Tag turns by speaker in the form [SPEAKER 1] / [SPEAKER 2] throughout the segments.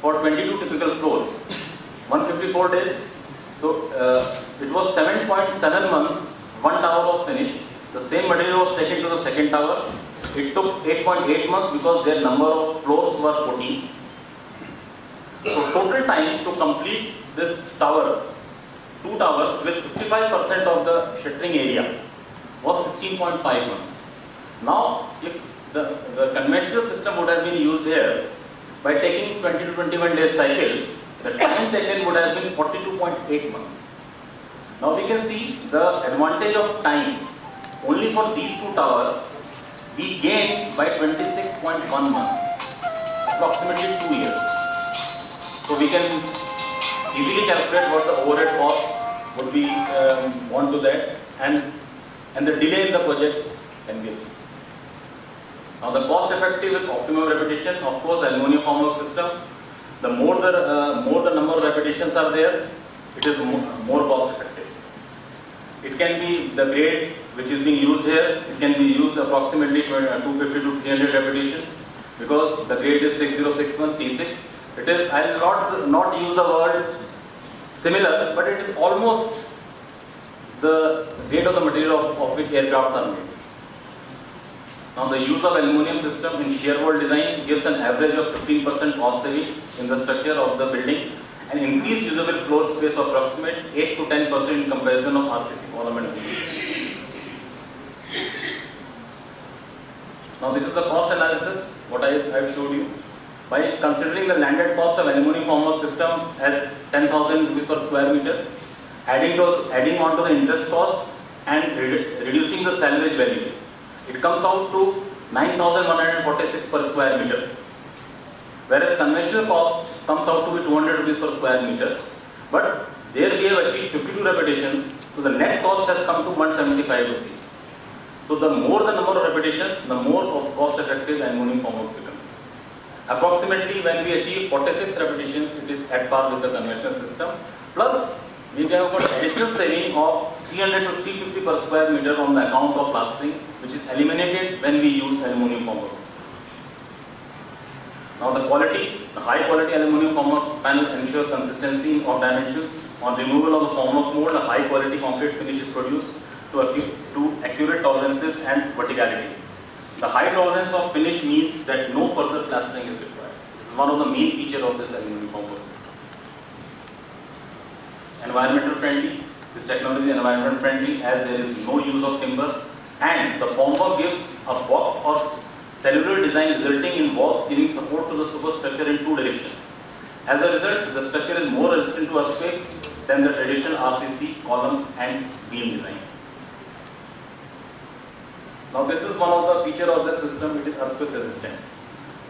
[SPEAKER 1] for 22 typical floors, 154 days. So it was 7.7 months, one tower was finished. The same material was taken to the second tower. It took 8.8 months because their number of floors were 14. So total time to complete this tower, 2 towers with 55% of the shuttering area was 16.5 months. Now, if the conventional system would have been used here, by taking 20 to 21 days cycle, the time taken would have been 42.8 months. Now we can see the advantage of time. Only for these 2 towers, we gained by 26.1 months, approximately 2 years. So we can easily calculate what the overhead costs would be onto that, and the delay in the project can be achieved. Now the cost effective with optimum repetition, of course, aluminium formwork system. The more the number of repetitions are there, it is more cost effective. It can be the grade which is being used here. It can be used approximately 250 to 300 repetitions because the grade is 6061 T6. It is, I will not use the word similar, but it is almost the grade of the material of which aircrafts are made. Now the use of aluminium system in shear wall design gives an average of 15% cost saving in the structure of the building and increased usable floor space of approximate 8 to 10% in comparison of RCC column and beams. Now this is the cost analysis, what I have showed you. By considering the landed cost of aluminium formwork system as 10,000 rupees per square meter, adding on to the interest cost and reducing the salvage value, it comes out to 9,146 per square meter. Whereas conventional cost comes out to be 200 rupees per square meter. But there we have achieved 52 repetitions, so the net cost has come to 175 rupees. So the more the number of repetitions, the more cost effective aluminium formwork becomes. Approximately when we achieve 46 repetitions, it is at par with the conventional system. Plus, we have got additional saving of 300 to 350 per square meter on the account of plastering, which is eliminated when we use aluminium formwork system. Now the quality, the high quality aluminium formwork panel ensure consistency of dimensions. On removal of the formwork mold, a high quality concrete finish is produced to accurate tolerances and verticality. The high tolerance of finish means that no further plastering is required. This is one of the main features of this aluminium formwork system. Environmental friendly. This technology is environment friendly as there is no use of timber, and the formwork gives a box or cellular design resulting in walls giving support to the superstructure in 2 directions. As a result, the structure is more resistant to earthquakes than the traditional RCC column and beam designs. Now this is one of the features of this system, it is earthquake resistant.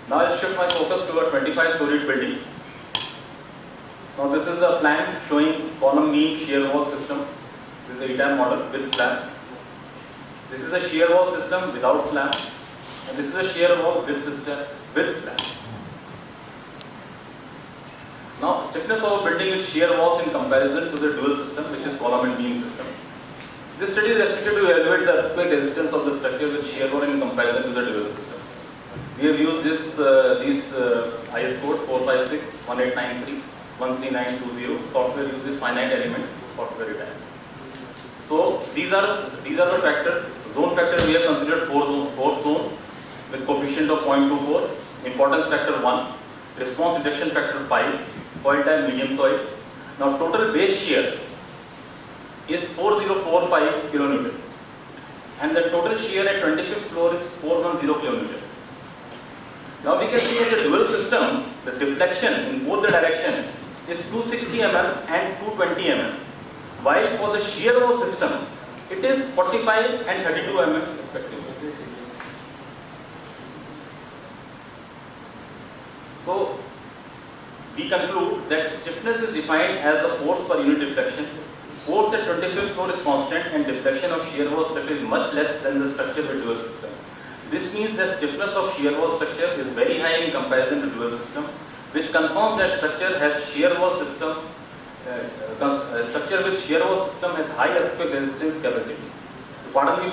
[SPEAKER 1] Now I will shift my focus to a 25-storied building. Now this is a plan showing column beam shear wall system. This is the ETAM model with slab. This is a shear wall system without slab, and this is a shear wall with slab. Now stiffness of a building with shear walls in comparison to the dual system, which is column and beam system. This study is restricted to evaluate the earthquake resistance of the structure with shear wall in comparison to the dual system. We have used these IS code 456, 1893, 13920. Software uses finite element software design. So these are the factors. Zone factor we have considered 4 zone with coefficient of 0.24. Importance factor 1. Response reduction factor 5. Soil type medium soil. Now total base shear is 4045 kN, and the total shear at 25th floor is 410 kN. Now we can see that the dual system, the deflection in both the direction is 260 mm and 220 mm, while for the shear wall system it is 45 and 32 mm respectively. So we conclude that stiffness is defined as the force per unit deflection. Force at 25th floor is constant and deflection of shear wall structure is much less than the structure with dual system. This means the stiffness of shear wall structure is very high in comparison to dual system, which confirms that structure has shear wall system. Structure with shear wall system has high earthquake resistance capacity. Pardon me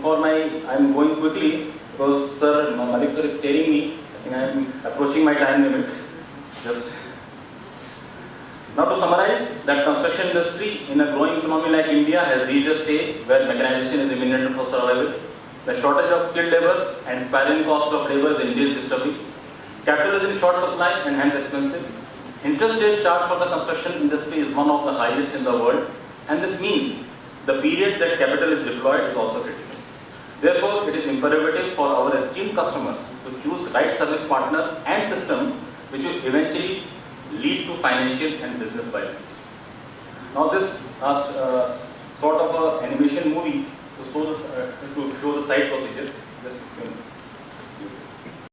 [SPEAKER 1] for my, I am going quickly because Malik sir is staring me. I think I am approaching my time limit. Just now to summarize, that construction industry in a growing economy like India has reached a stage where mechanization is imminent for survival. The shortage of skilled labor and spiraling cost of labor is India's discovery. Capital is in short supply and hence expensive. Interest rate charged for the construction industry is one of the highest in the world, and this means the period that capital is deployed is also critical. Therefore, it is imperative for our esteemed customers to choose right service partner and systems which will eventually lead to financial and business viability. Now this sort of an animation movie to show the site procedures. Just